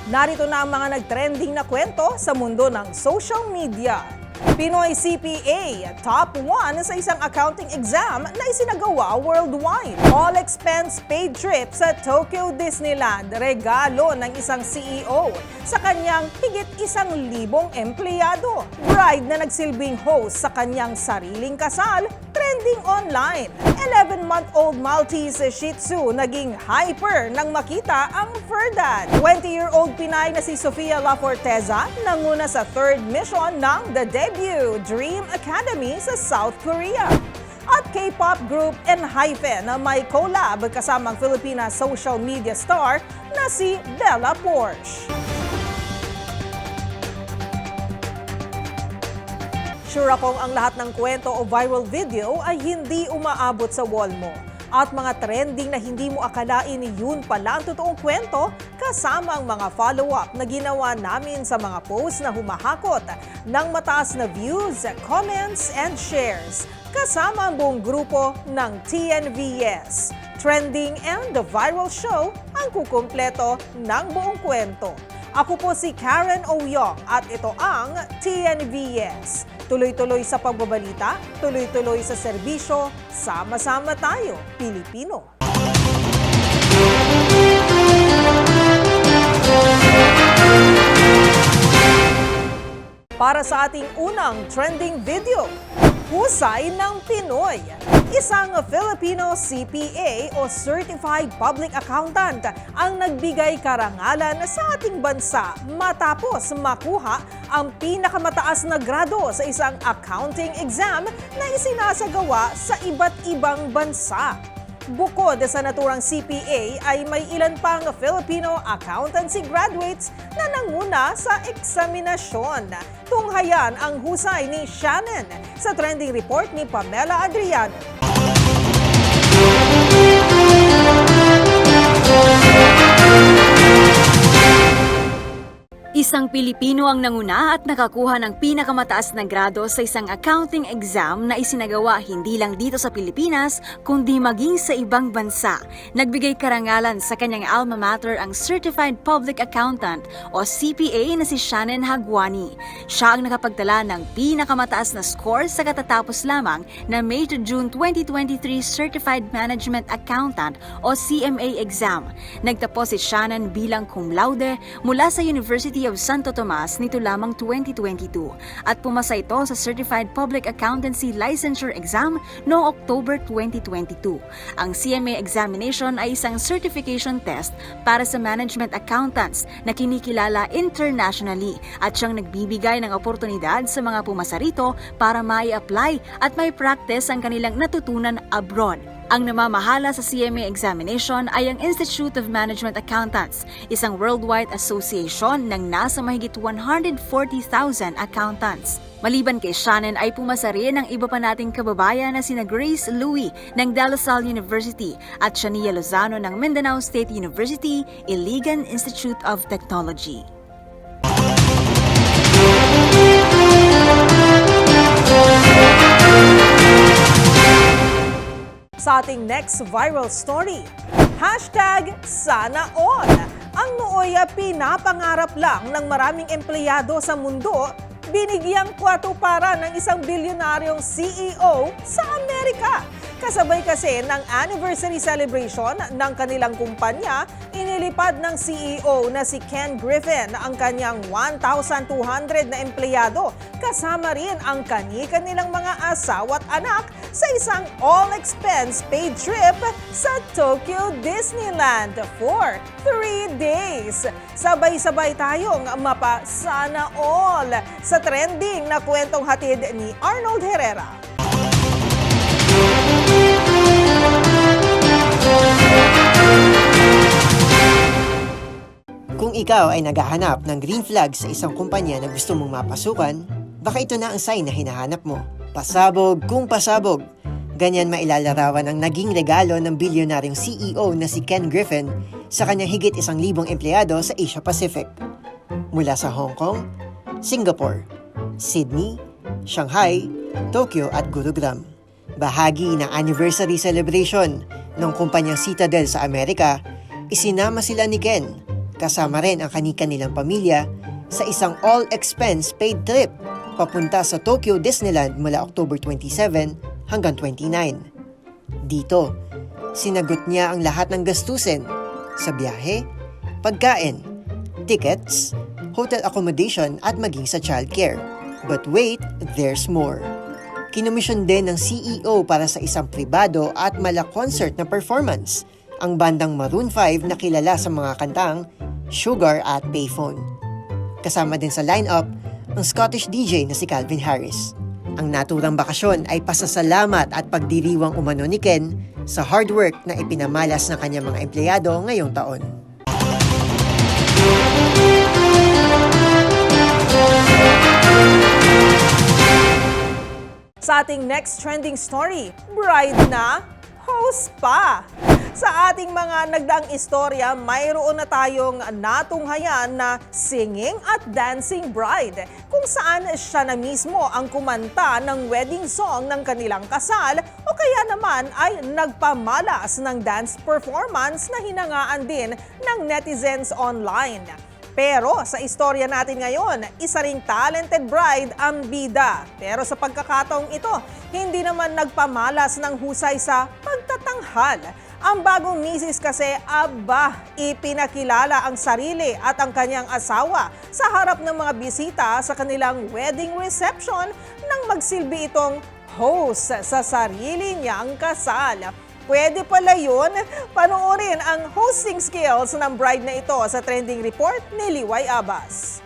Narito na ang mga nagtrending na kwento sa mundo ng social media. Pinoy CPA, top 1 sa isang accounting exam na isinagawa worldwide. All expense paid trip sa Tokyo Disneyland, regalo ng isang CEO sa kanyang higit 1,000 empleyado. Bride na nagsilbing host sa kanyang sariling kasal, trending online. 11-month-old Maltese Shih Tzu naging hyper nang makita ang fur dad. 20-year-old Pinay na si Sofia La Forteza nanguna sa third mission ng The Debut Dream Academy sa South Korea. At K-pop group ENHYPEN na may collab kasamang Filipina social media star na si Bella Porsche. Sure akong ang lahat ng kwento o viral video ay hindi umaabot sa wall mo. At mga trending na hindi mo akalain yun pala ang totoong kwento kasama ang mga follow-up na ginawa namin sa mga posts na humahakot ng mataas na views, comments, and shares. Kasama ang buong grupo ng TNVS. Trending and the viral show ang kukumpleto ng buong kwento. Ako po si Karen Oyong at ito ang TNVS. Tuloy-tuloy sa pagbabalita, tuloy-tuloy sa serbisyo, sama-sama tayo, Pilipino. Para sa ating unang trending video, husay ng Pinoy. Isang Filipino CPA o Certified Public Accountant ang nagbigay karangalan sa ating bansa matapos makuha ang pinakamataas na grado sa isang accounting exam na isinasagawa sa iba't ibang bansa. Bukod sa naturang CPA ay may ilan pang Filipino accountancy graduates na nanguna sa eksaminasyon. Tunghayan ang husay ni Shannon sa trending report ni Pamela Adriano. Isang Pilipino ang nanguna at nakakuha ng pinakamataas na grado sa isang accounting exam na isinagawa hindi lang dito sa Pilipinas, kundi maging sa ibang bansa. Nagbigay karangalan sa kanyang alma mater ang Certified Public Accountant o CPA na si Shannon Hagwani. Siya ang nakapagtala ng pinakamataas na score sa katatapos lamang na May to June 2023 Certified Management Accountant o CMA exam. Nagtapos si Shannon bilang cum laude mula sa University of Santo Tomas nito lamang 2022 at pumasa ito sa Certified Public Accountancy Licensure Exam noong October 2022. Ang CMA examination ay isang certification test para sa management accountants na kinikilala internationally at siyang nagbibigay ng oportunidad sa mga pumasa rito para mai-apply at may practice ang kanilang natutunan abroad. Ang namamahala sa CMA examination ay ang Institute of Management Accountants, isang worldwide association ng nasa mahigit 140,000 accountants. Maliban kay Shannon ay pumasa rin ang iba pa nating kababayan na sina Grace Louie ng De La Salle University at Shania Lozano ng Mindanao State University, Iligan Institute of Technology. Sa ating next viral story, #Sana All. Ang nooy pinapangarap lang ng maraming empleyado sa mundo, binigyang kwatuparan ng isang bilyonaryong CEO sa Amerika. Kasabay kasi ng anniversary celebration ng kanilang kumpanya, inilipad ng CEO na si Ken Griffin ang kanyang 1,200 na empleyado, kasama rin ang kani-kanilang mga asawa at anak sa isang all-expense paid trip sa Tokyo Disneyland for 3 days. Sabay-sabay tayong mapasana all sa trending na kwentong hatid ni Arnold Herrera. Kung ikaw ay naghahanap ng green flag sa isang kumpanya na gusto mong mapasukan, baka ito na ang sign na hinahanap mo. Pasabog kung pasabog. Ganyan mailalarawan ang naging regalo ng bilyonaryong CEO na si Ken Griffin sa kanyang higit 1,000 empleyado sa Asia Pacific. Mula sa Hong Kong, Singapore, Sydney, Shanghai, Tokyo at Gurugram. Bahagi ng anniversary celebration ng kumpanyang Citadel sa Amerika, isinama sila ni Ken kasama rin ang kani-kanilang pamilya sa isang all-expense paid trip papunta sa Tokyo Disneyland mula October 27 hanggang 29. Dito, sinagot niya ang lahat ng gastusin sa biyahe, pagkain, tickets, hotel accommodation at maging sa childcare. But wait, there's more. Kinomisyon din ng CEO para sa isang pribado at mala-concert na performance ang bandang Maroon 5 na kilala sa mga kantang Sugar at Payphone. Kasama din sa lineup ang Scottish DJ na si Calvin Harris. Ang naturang bakasyon ay pasasalamat at pagdiriwang umano ni Ken sa hard work na ipinamalas ng kanyang mga empleyado ngayong taon. Sa ating next trending story, bride na, host pa. Sa ating mga nagdaang istorya, mayroon na tayong natunghayan na singing at dancing bride, kung saan siya na mismo ang kumanta ng wedding song ng kanilang kasal o kaya naman ay nagpamalas ng dance performance na hinangaan din ng netizens online. Pero sa istorya natin ngayon, isa ring talented bride ang bida. Pero sa pagkakataong ito, hindi naman nagpamalas ng husay sa pagtatanghal. Ang bagong misis kasi, ipinakilala ang sarili at ang kanyang asawa sa harap ng mga bisita sa kanilang wedding reception nang magsilbi itong host sa sarili niyang kasal. Pwede pala yun? Panoorin ang hosting skills ng bride na ito sa trending report ni Liway Abbas.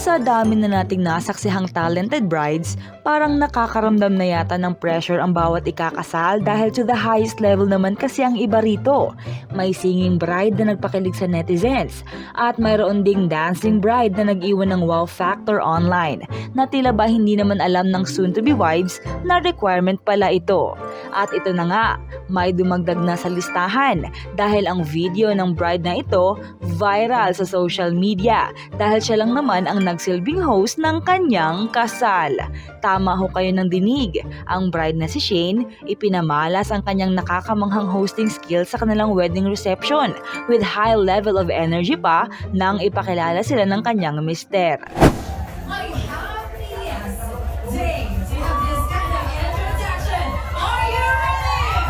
Sa dami na nating nasaksihang talented brides, parang nakakaramdam na yata ng pressure ang bawat ikakasal dahil to the highest level naman kasi ang iba rito. May singing bride na nagpakilig sa netizens at mayroon ding dancing bride na nag-iwan ng wow factor online na tila ba hindi naman alam ng soon-to-be wives na requirement pala ito. At ito na nga, may dumagdag na sa listahan dahil ang video ng bride na ito viral sa social media dahil siya lang naman ang nagsilbing host ng kanyang kasal. Tama ho kayo ng dinig. Ang bride na si Shane, ipinamalas ang kanyang nakakamanghang hosting skills sa kanilang wedding reception with high level of energy pa nang ipakilala sila ng kanyang mister. I have the yes. Ding, to have this kind of introduction. Are you ready?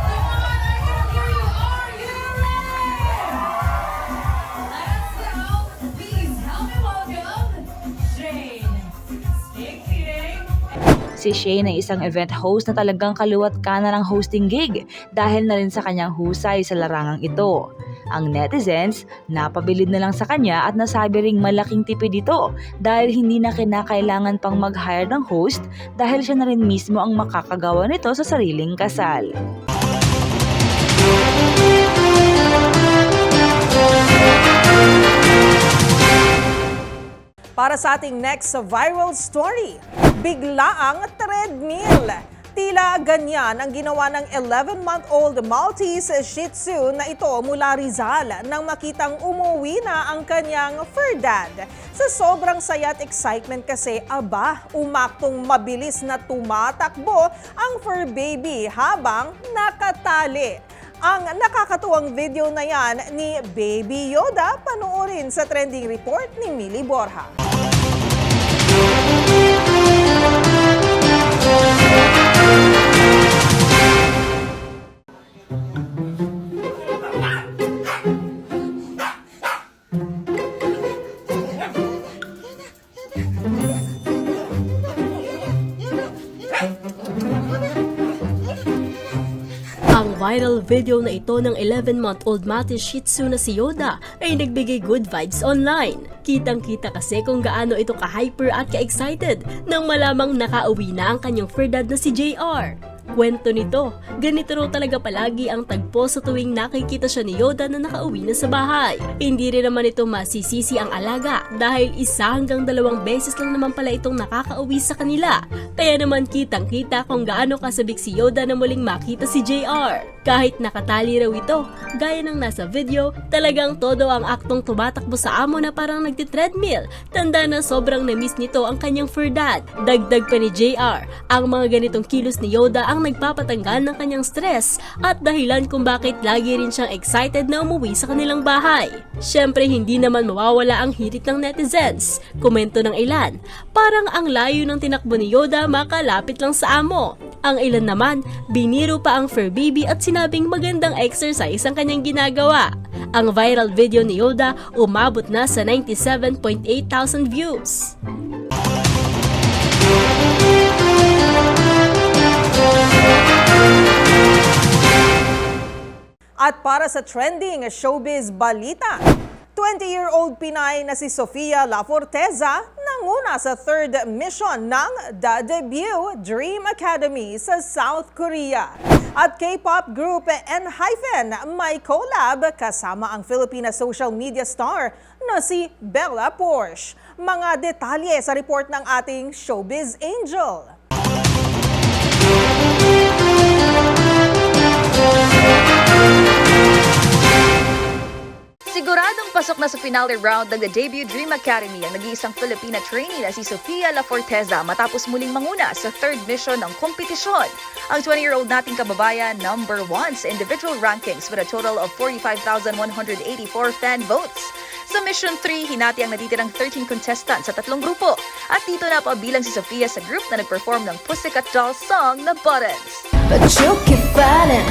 Come on, I can hear you. Are you ready? Let's go. Please help me welcome Shane. Speaking. Si Shane ay isang event host na talagang kaliwat kanan ng hosting gig dahil na rin sa kanyang husay sa larangang ito. Ang netizens, napabilid na lang sa kanya at nasabi ring malaking tipid ito dahil hindi na kinakailangan pang mag-hire ng host dahil siya na rin mismo ang makakagawa nito sa sariling kasal. Para sa ating next viral story, biglaang treadmill. Tila ganyan ang ginawa ng 11-month-old Maltese Shih Tzu na ito mula Rizal nang makitang umuwi na ang kanyang fur dad. Sa sobrang saya at excitement kasi, umaktong mabilis na tumatakbo ang fur baby habang nakatali. Ang nakakatuwang video na yan ni Baby Yoda, panoorin sa trending report ni Millie Borja. Ang viral video na ito ng 11-month-old Maltese Shih Tzu na si Yoda ay nagbigay good vibes online. Kitang-kita kasi kung gaano ito ka-hyper at ka-excited nang malamang nakauwi na ang kanyang fur dad na si JR. Kwento nito, ganito raw talaga palagi ang tagpo sa tuwing nakikita siya ni Yoda na nakauwi na sa bahay. Hindi rin naman ito masisisi ang alaga dahil 1 hanggang 2 beses lang naman pala itong nakakauwi sa kanila. Kaya naman kitang-kita kung gaano kasabik si Yoda na muling makita si JR. Kahit nakatali raw ito, gaya ng nasa video, talagang todo ang aktong tumatakbo sa amo na parang nagtitreadmill. Tanda na sobrang na-miss nito ang kanyang fur dad. Dagdag pa ni JR, ang mga ganitong kilos ni Yoda ang nagpapatanggal ng kanyang stress at dahilan kung bakit lagi rin siyang excited na umuwi sa kanilang bahay. Syempre hindi naman mawawala ang hirit ng netizens. Komento ng ilan, parang ang layo ng tinakbo ni Yoda makalapit lang sa amo. Ang ilan naman, biniro pa ang fur baby at sinabing magandang exercise ang kanyang ginagawa. Ang viral video ni Yoda umabot na sa 97.8 thousand views. At para sa trending showbiz balita, 20-year-old Pinay na si Sofia La Forteza nanguna sa 3rd mission ng The Debut Dream Academy sa South Korea. At K-pop group ENHYPEN may collab kasama ang Filipina social media star na si Bella Porsche. Mga detalye sa report ng ating Showbiz Angel. Siguradong pasok na sa finale round ng The Debut Dream Academy ang nag-iisang Filipina trainee na si Sofia La Forteza matapos muling manguna sa 3rd mission ng kompetisyon. Ang 20-year-old nating kababayan number 1 sa individual rankings with a total of 45,184 fan votes. Sa Mission 3, hinati ang natitirang 13 contestants sa 3 grupo. At dito na pabilang si Sofia sa group na nag-perform ng Pussycat Dolls song na Buttons. But you keep fighting,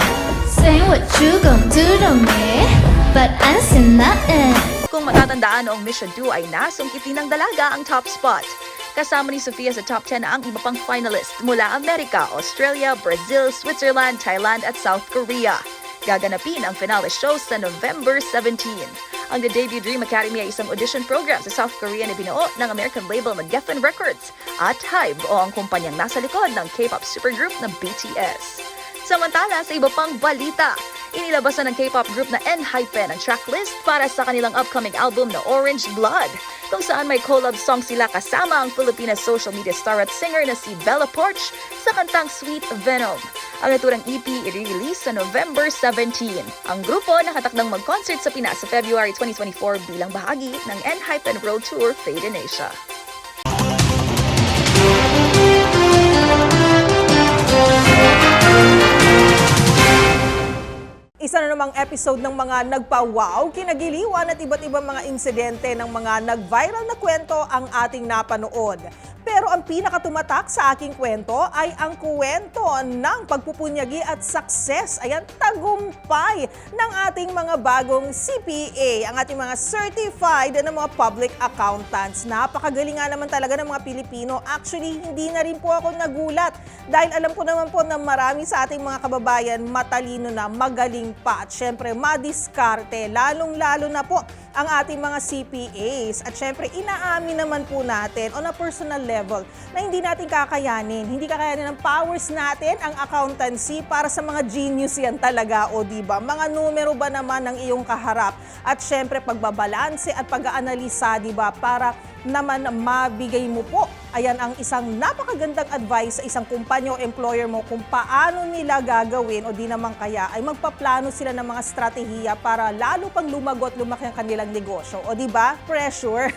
saying what you gon' do to me, but I see nothing. Kung matatandaan noong Mission 2 ay nasungkitin ng dalaga ang top spot. Kasama ni Sofia sa top 10 ang iba pang finalist mula Amerika, Australia, Brazil, Switzerland, Thailand at South Korea. Gaganapin ang finale show sa November 17. Ang The Debut Dream Academy ay isang audition program sa South Korea na binuo ng American label na Geffen Records at HYBE o ang kumpanyang nasa likod ng K-pop supergroup na BTS. Samantala sa iba pang balita, inilabasan ng K-pop group na ENHYPEN ang tracklist para sa kanilang upcoming album na Orange Blood, kung saan may collab song sila kasama ang Filipina social media star at singer na si Bella Porsche sa kantang Sweet Venom. Ang naturang EP i-release sa November 17. Ang grupo nakatakdang mag-concert sa Pinas sa February 2024 bilang bahagi ng ENHYPEN World Tour Fade in Asia. Isa na namang episode ng mga nagpa-wow, kinagiliwan at iba't ibang mga insidente ng mga nag-viral na kwento ang ating napanood. Pero ang pinakatumatak sa aking kwento ay ang kwento ng pagpupunyagi at success, ayan, tagumpay ng ating mga bagong CPA, ang ating mga certified na mga public accountants. Napakagaling nga naman talaga ng mga Pilipino. Actually, hindi na rin po ako nagulat dahil alam ko naman po na marami sa ating mga kababayan matalino na, magaling pa at syempre madiskarte, lalong-lalo na po ang ating mga CPAs. At syempre, inaamin naman po natin on a personal level na hindi natin kakayanin. Hindi kakayanin ng powers natin ang accountancy para sa mga genius yan talaga, o diba? Mga numero ba naman ang iyong kaharap? At syempre, pagbabalanse at pag-aanalisa, diba? Para naman mabigay mo po, ayan, ang isang napakagandang advice sa isang kumpanya o employer mo kung paano nila gagawin o di naman kaya ay magpaplano sila ng mga strategiya para lalo pang lumagot, lumaki ang kanilang negosyo. O di ba? Pressure.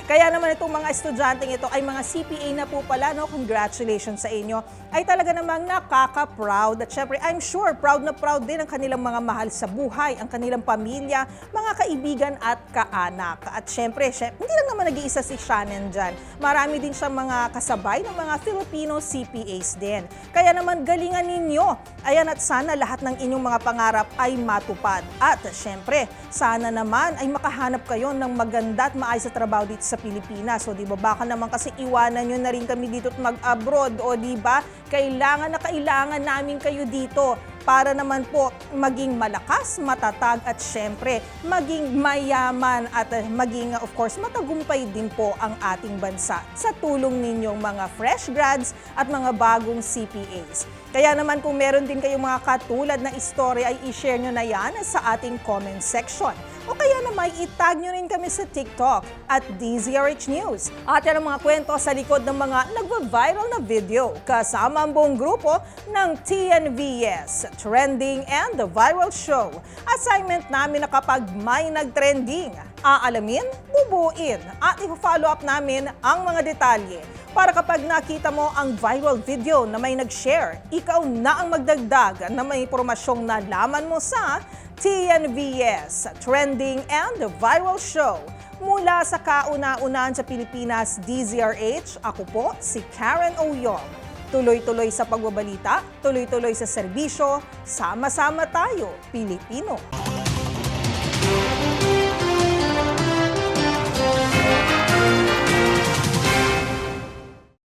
Kaya naman itong mga estudyanteng ito ay mga CPA na po pala, no? Congratulations sa inyo. Ay talaga namang nakaka-proud. At syempre, I'm sure proud na proud din ang kanilang mga mahal sa buhay, ang kanilang pamilya, mga kaibigan at kaanak. At syempre, hindi lang naman nag-iisa si Shannon dyan. Marami din siyang mga kasabay ng mga Filipino CPAs din. Kaya naman galingan ninyo. Ayan, at sana lahat ng inyong mga pangarap ay matupad. At syempre, sana naman ay makahanap kayo ng maganda at maayos sa trabaho dito sa Pilipinas. So, di ba, baka naman kasi iwanan nyo na rin kami dito at mag-abroad. O di ba, kailangan namin kayo dito para naman po maging malakas, matatag at syempre maging mayaman at maging of course matagumpay din po ang ating bansa sa tulong ninyong mga fresh grads at mga bagong CPAs. Kaya naman kung meron din kayong mga katulad na istorya ay i-share nyo na yan sa ating comment section. O kaya naman itag nyo rin kami sa TikTok at DZRH News. At yan ang mga kwento sa likod ng mga nagva-viral na video kasama ang buong grupo ng TNVS, Trending and the Viral Show. Assignment namin na kapag may nag-trending, aalamin, bubuin at i-follow up namin ang mga detalye para kapag nakita mo ang viral video na may nag-share, ikaw na ang magdagdag na may impormasyong nalaman mo sa TNVS, Trending and the Viral Show. Mula sa kauna-unahan sa Pilipinas, DZRH, ako po si Karen Oyong. Tuloy-tuloy sa pagbabalita, tuloy-tuloy sa serbisyo, sama-sama tayo, Pilipino.